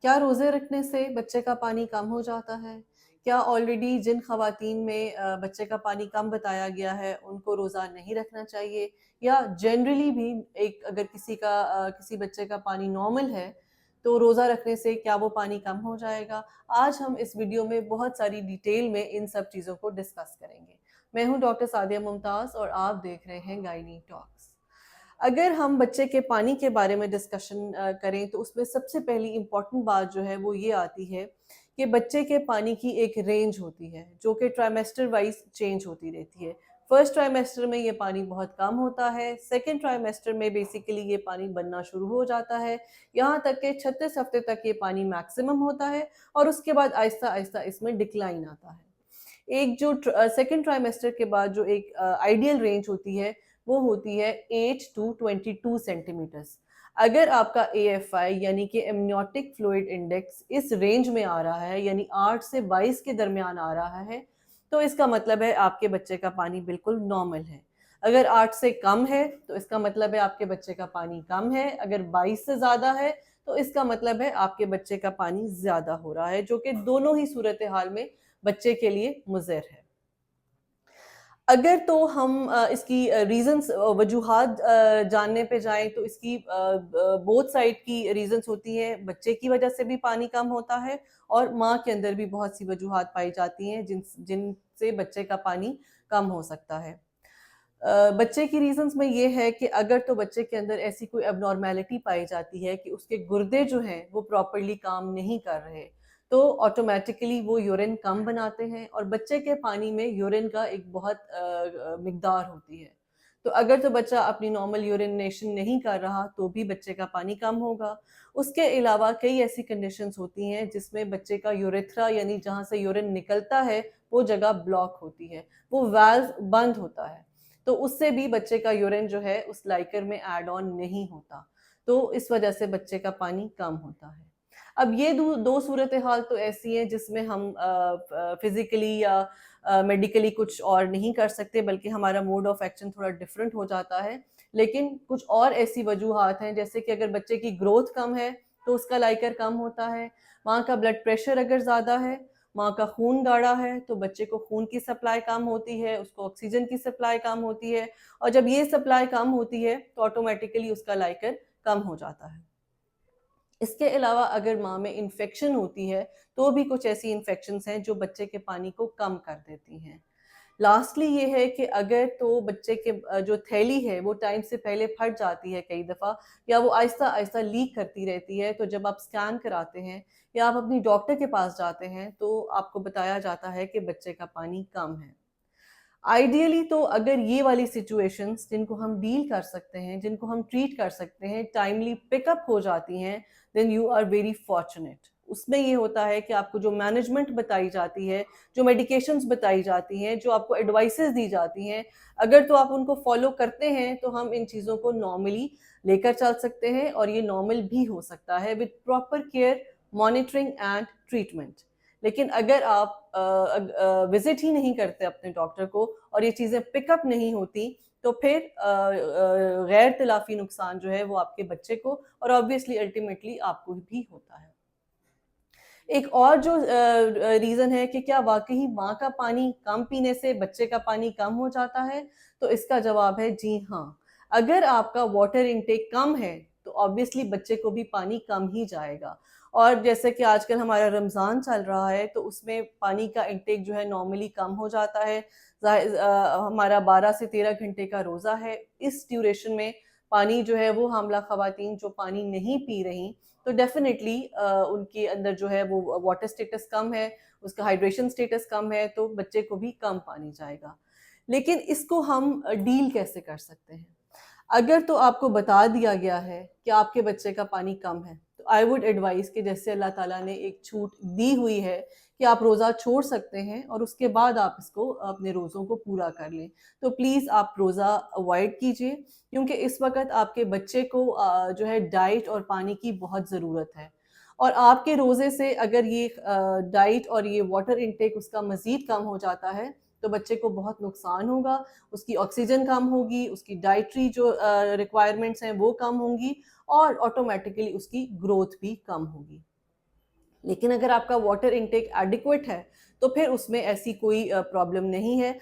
کیا روزے رکھنے سے بچے کا پانی کم ہو جاتا ہے؟ کیا آلریڈی جن خواتین میں بچے کا پانی کم بتایا گیا ہے ان کو روزہ نہیں رکھنا چاہیے، یا جنرلی بھی ایک اگر کسی بچے کا پانی نارمل ہے تو روزہ رکھنے سے کیا وہ پانی کم ہو جائے گا؟ آج ہم اس ویڈیو میں بہت ساری ڈیٹیل میں ان سب چیزوں کو ڈسکس کریں گے۔ میں ہوں ڈاکٹر سعدیہ ممتاز اور آپ دیکھ رہے ہیں گائنی ٹاکس۔ اگر ہم بچے کے پانی کے بارے میں ڈسکشن کریں تو اس میں سب سے پہلی امپورٹنٹ بات جو ہے وہ یہ آتی ہے کہ بچے کے پانی کی ایک رینج ہوتی ہے جو کہ ٹرائمیسٹر وائز چینج ہوتی رہتی ہے۔ فرسٹ ٹرائمیسٹر میں یہ پانی بہت کم ہوتا ہے، سیکنڈ ٹرائمیسٹر میں بیسیکلی یہ پانی بننا شروع ہو جاتا ہے، یہاں تک کہ 36 ہفتے تک یہ پانی میکسیمم ہوتا ہے اور اس کے بعد آہستہ آہستہ اس میں ڈکلائن آتا ہے۔ ایک جو سیکنڈ ٹرائمیسٹر کے بعد جو ایک آئیڈیل رینج ہوتی ہے وہ ہوتی ہے 8 to 22 سینٹی میٹرز۔ اگر آپ کا اے ایف آئی یعنی کہ امنیوٹک فلوئڈ انڈیکس اس رینج میں آ رہا ہے، یعنی 8 سے 22 کے درمیان آ رہا ہے، تو اس کا مطلب ہے آپ کے بچے کا پانی بالکل نارمل ہے۔ اگر 8 سے کم ہے تو اس کا مطلب ہے آپ کے بچے کا پانی کم ہے، اگر 22 سے زیادہ ہے تو اس کا مطلب ہے آپ کے بچے کا پانی زیادہ ہو رہا ہے، جو کہ دونوں ہی صورتحال میں بچے کے لیے مضر ہے۔ اگر تو ہم اس کی ریزنز وجوہات جاننے پہ جائیں تو اس کی بوتھ سائڈ کی ریزنز ہوتی ہیں۔ بچے کی وجہ سے بھی پانی کم ہوتا ہے اور ماں کے اندر بھی بہت سی وجوہات پائی جاتی ہیں جن سے بچے کا پانی کم ہو سکتا ہے۔ بچے کی ریزنز میں یہ ہے کہ اگر تو بچے کے اندر ایسی کوئی اب نارمیلٹی پائی جاتی ہے کہ اس کے گردے جو ہیں وہ پراپرلی کام نہیں کر رہے تو آٹومیٹکلی وہ یورین کم بناتے ہیں، اور بچے کے پانی میں یورین کا ایک بہت مقدار ہوتی ہے۔ تو اگر تو بچہ اپنی نارمل یورینیشن نہیں کر رہا تو بھی بچے کا پانی کم ہوگا۔ اس کے علاوہ کئی ایسی کنڈیشنز ہوتی ہیں جس میں بچے کا یوریتھرا یعنی جہاں سے یورین نکلتا ہے وہ جگہ بلاک ہوتی ہے، وہ والو بند ہوتا ہے، تو اس سے بھی بچے کا یورین جو ہے اس لائکر میں ایڈ آن نہیں ہوتا، تو اس وجہ سے بچے کا پانی کم ہوتا ہے۔ اب یہ دو صورتحال تو ایسی ہیں جس میں ہم فزیکلی یا میڈیکلی کچھ اور نہیں کر سکتے، بلکہ ہمارا موڈ آف ایکشن تھوڑا ڈفرینٹ ہو جاتا ہے۔ لیکن کچھ اور ایسی وجوہات ہیں جیسے کہ اگر بچے کی گروتھ کم ہے تو اس کا لائکر کم ہوتا ہے، ماں کا بلڈ پریشر اگر زیادہ ہے، ماں کا خون گاڑھا ہے تو بچے کو خون کی سپلائی کم ہوتی ہے، اس کو آکسیجن کی سپلائی کم ہوتی ہے، اور جب یہ سپلائی کم ہوتی ہے تو آٹومیٹکلی اس کا لائکر کم ہو جاتا ہے۔ اس کے علاوہ اگر ماں میں انفیکشن ہوتی ہے تو بھی کچھ ایسی انفیکشنز ہیں جو بچے کے پانی کو کم کر دیتی ہیں۔ لاسٹلی یہ ہے کہ اگر تو بچے کے جو تھیلی ہے وہ ٹائم سے پہلے پھٹ جاتی ہے کئی دفعہ، یا وہ آہستہ آہستہ لیک کرتی رہتی ہے، تو جب آپ سکین کراتے ہیں یا آپ اپنی ڈاکٹر کے پاس جاتے ہیں تو آپ کو بتایا جاتا ہے کہ بچے کا پانی کم ہے۔ آئیڈیلی تو اگر یہ والی سچویشنز جن کو ہم ڈیل کر سکتے ہیں، جن کو ہم ٹریٹ کر سکتے ہیں، ٹائملی پک اپ ہو جاتی ہیں، then you are very fortunate. اس میں یہ ہوتا ہے کہ آپ کو جو مینجمنٹ بتائی جاتی ہے، جو میڈیکیشنز بتائی جاتی ہیں، جو آپ کو ایڈوائسز دی جاتی ہیں، اگر تو آپ ان کو فالو کرتے ہیں تو ہم ان چیزوں کو نارملی لے کر چل سکتے ہیں، اور یہ نارمل بھی ہو سکتا ہے with proper care, monitoring and treatment. لیکن اگر آپ وزٹ ہی نہیں کرتے اپنے ڈاکٹر کو اور یہ چیزیں پک اپ نہیں ہوتی تو پھر غیر تلافی نقصان جو ہے وہ آپ کے بچے کو اور آبویسلی الٹیمیٹلی آپ کو بھی ہوتا ہے۔ ایک اور جو ریزن ہے کہ کیا واقعی ماں کا پانی کم پینے سے بچے کا پانی کم ہو جاتا ہے، تو اس کا جواب ہے جی ہاں۔ اگر آپ کا واٹر انٹیک کم ہے تو آبویسلی بچے کو بھی پانی کم ہی جائے گا، اور جیسے کہ آج کل ہمارا رمضان چل رہا ہے تو اس میں پانی کا انٹیک جو ہے نارملی کم ہو جاتا ہے۔ ہمارا 12 سے 13 گھنٹے کا روزہ ہے، اس ڈیوریشن میں پانی جو ہے وہ حاملہ خواتین جو پانی نہیں پی رہی تو ڈیفینیٹلی ان کے اندر جو ہے وہ واٹر سٹیٹس کم ہے، اس کا ہائیڈریشن سٹیٹس کم ہے، تو بچے کو بھی کم پانی جائے گا۔ لیکن اس کو ہم ڈیل کیسے کر سکتے ہیں؟ اگر تو آپ کو بتا دیا گیا ہے کہ آپ کے بچے کا پانی کم ہے تو آئی ووڈ ایڈوائز کہ جیسے اللہ تعالیٰ نے ایک چھوٹ دی ہوئی ہے کہ آپ روزہ چھوڑ سکتے ہیں اور اس کے بعد آپ اس کو اپنے روزوں کو پورا کر لیں، تو پلیز آپ روزہ اوائڈ کیجئے، کیونکہ اس وقت آپ کے بچے کو جو ہے ڈائٹ اور پانی کی بہت ضرورت ہے، اور آپ کے روزے سے اگر یہ ڈائٹ اور یہ واٹر انٹیک اس کا مزید کم ہو جاتا ہے تو بچے کو بہت نقصان ہوگا، اس کی آکسیجن کم ہوگی، اس کی ڈائٹری جو ریکوائرمنٹس ہیں وہ کم ہوں گی، اور آٹومیٹکلی اس کی گروتھ بھی کم ہوگی۔ لیکن اگر آپ کا واٹر انٹیک ایڈیکویٹ ہے تو پھر اس میں ایسی کوئی پرابلم نہیں ہے.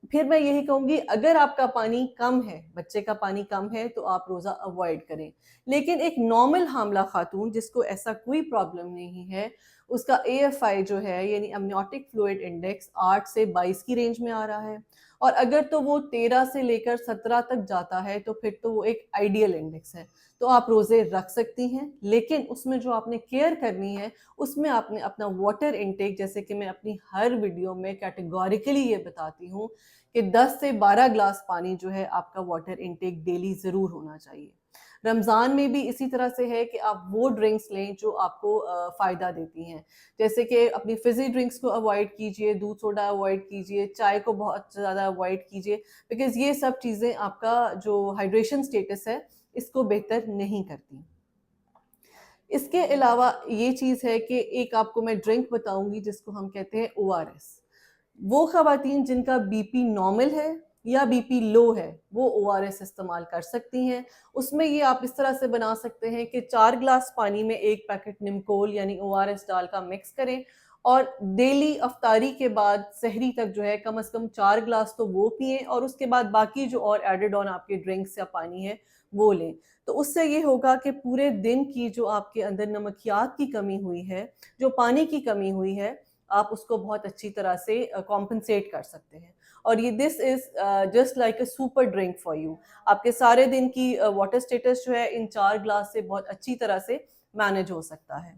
پھر میں یہی کہوں گی اگر آپ کا پانی کم ہے، بچے کا پانی کم ہے تو آپ روزہ اوائڈ کریں. لیکن ایک نارمل حاملہ خاتون جس کو ایسا کوئی پرابلم نہیں ہے، اس کا AFI جو ہے یعنی امنیوٹک فلوئڈ انڈیکس 8 سے 22 کی رینج میں آ رہا ہے، اور اگر تو وہ 13 سے لے کر 17 تک جاتا ہے تو پھر تو وہ ایک آئیڈیل انڈیکس ہے. تو آپ روزے رکھ سکتی ہیں، لیکن اس میں جو آپ نے کیئر کرنی ہے اس میں آپ نے اپنا واٹر انٹیک، جیسے کہ میں اپنی ہر ویڈیو میں کیٹیگوریکلی یہ بتاتی ہوں کہ 10 سے 12 گلاس پانی جو ہے آپ کا واٹر انٹیک ڈیلی ضرور ہونا چاہیے. رمضان میں بھی اسی طرح سے ہے کہ آپ وہ ڈرنکس لیں جو آپ کو فائدہ دیتی ہیں، جیسے کہ اپنی فزی ڈرنکس کو اوائڈ کیجئے، دودھ سوڈا اوائڈ کیجئے، چائے کو بہت زیادہ اوائڈ کیجئے، بیکاز یہ سب چیزیں آپ کا جو ہائیڈریشن سٹیٹس ہے اس کو بہتر نہیں کرتی. اس کے علاوہ یہ چیز ہے کہ ایک آپ کو میں ڈرنک بتاؤں گی جس کو ہم کہتے ہیں ORS. وہ خواتین جن کا بی پی نارمل ہے یا بی پی لو ہے وہ ORS استعمال کر سکتی ہیں. اس میں یہ آپ اس طرح سے بنا سکتے ہیں کہ 4 گلاس پانی میں 1 پیکٹ نمکول یعنی ORS ڈال کا مکس کریں، اور ڈیلی افطاری کے بعد سحری تک جو ہے کم از کم 4 گلاس تو وہ پئیں، اور اس کے بعد باقی جو اور ایڈڈ آن آپ کے ڈرنکس یا پانی ہے وہ لیں. تو اس سے یہ ہوگا کہ پورے دن کی جو آپ کے اندر نمکیات کی کمی ہوئی ہے، جو پانی کی کمی ہوئی ہے، آپ اس کو بہت اچھی طرح سے کمپنسیٹ کر سکتے ہیں. اور یہ this is just like a super drink for you. آپ کے سارے دن کی واٹر سٹیٹس جو ہے ان 4 گلاس سے بہت اچھی طرح سے مینج ہو سکتا ہے.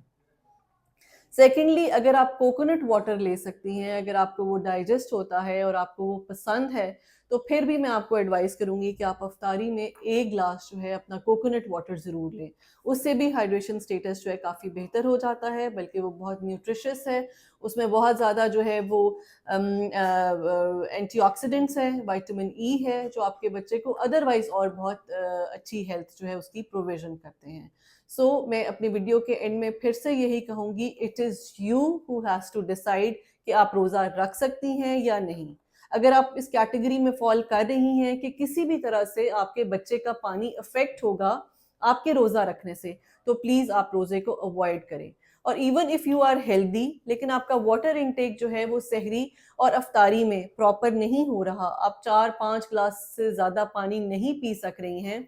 سیکنڈلی، اگر آپ کوکونٹ واٹر لے سکتی ہیں، اگر آپ کو وہ ڈائجسٹ ہوتا ہے اور آپ کو وہ پسند ہے، تو پھر بھی میں آپ کو ایڈوائز کروں گی کہ آپ افطاری میں 1 گلاس جو ہے اپنا کوکونٹ واٹر ضرور لیں. اس سے بھی ہائیڈریشن سٹیٹس جو ہے کافی بہتر ہو جاتا ہے، بلکہ وہ بہت نیوٹریشس ہے. اس میں بہت زیادہ جو ہے وہ اینٹی آکسیڈنٹس ہے، وائٹامن ای ہے، جو آپ کے بچے کو ادروائز اور بہت اچھی ہیلتھ جو ہے اس کی پروویژن کرتے ہیں. سو میں اپنی ویڈیو کے اینڈ میں پھر سے یہی کہوں گی، it is you who has to decide کہ آپ روزہ رکھ سکتی ہیں یا نہیں. اگر آپ اس کیٹیگری میں فال کر رہی ہیں کہ کسی بھی طرح سے آپ کے بچے کا پانی افیکٹ ہوگا آپ کے روزہ رکھنے سے، تو پلیز آپ روزے کو اوائڈ کریں. اور even if you are healthy لیکن آپ کا واٹر انٹیک جو ہے وہ سحری اور افطاری میں پراپر نہیں ہو رہا، آپ 4-5 گلاس سے زیادہ پانی نہیں پی سک رہی ہیں،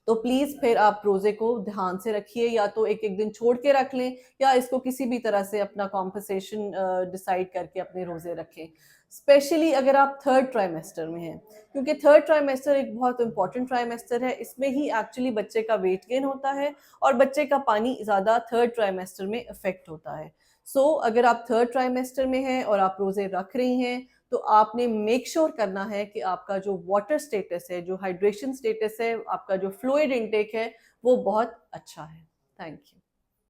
تو پلیز پھر آپ روزے کو دھیان سے رکھیے، یا تو ایک دن چھوڑ کے رکھ لیں یا اس کو کسی بھی طرح سے اپنا کمپنسیشن ڈیسائیڈ کر کے اپنے روزے رکھیں. اسپیشلی اگر آپ تھرڈ ٹرائیمیسٹر میں ہیں، کیونکہ تھرڈ ٹرائیمیسٹر ایک بہت امپورٹنٹ ٹرائیمیسٹر ہے. اس میں ہی ایکچولی بچے کا ویٹ گین ہوتا ہے اور بچے کا پانی زیادہ تھرڈ ٹرائیمیسٹر میں افیکٹ ہوتا ہے. سو اگر آپ تھرڈ ٹرائیمیسٹر میں ہیں اور آپ روزے رکھ رہی ہیں تو آپ نے میک شور کرنا ہے کہ آپ کا جو واٹر سٹیٹس ہے، جو ہائیڈریشن سٹیٹس ہے، آپ کا جو فلوئڈ انٹیک ہے وہ بہت اچھا ہے. Thank you.